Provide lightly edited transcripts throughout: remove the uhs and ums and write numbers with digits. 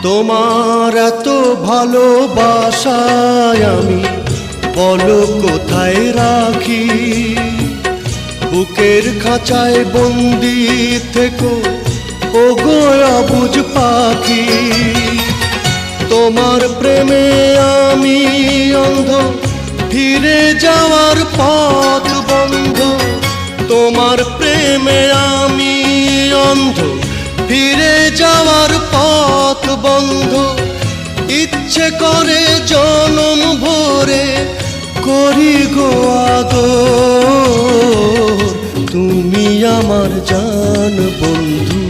তোমার এত ভালোবাসায় আমি বলো কোথায় রাখি। বুকের খাঁচায় বন্দি থেকো ওগো অবুঝ পাখি। তোমার প্রেমে আমি অন্ধ, ফিরে যাওয়ার পথ বন্ধ। তোমার প্রেমে আমি অন্ধ, ফিরে যাওয়ার পথ বন্ধ। ইচ্ছে করে জনম ভরে করি গো আদর। তুমি আমার জান বন্ধু,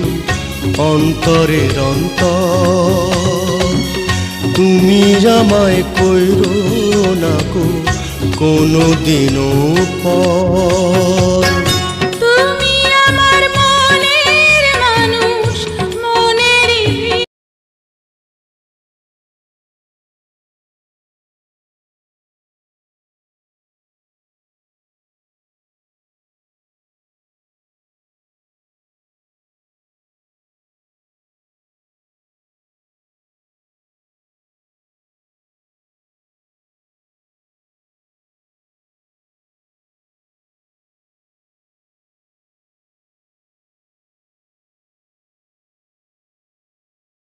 অন্তরের অন্তর। তুমি আমায় কইরো না গো কোনো দিনও পর।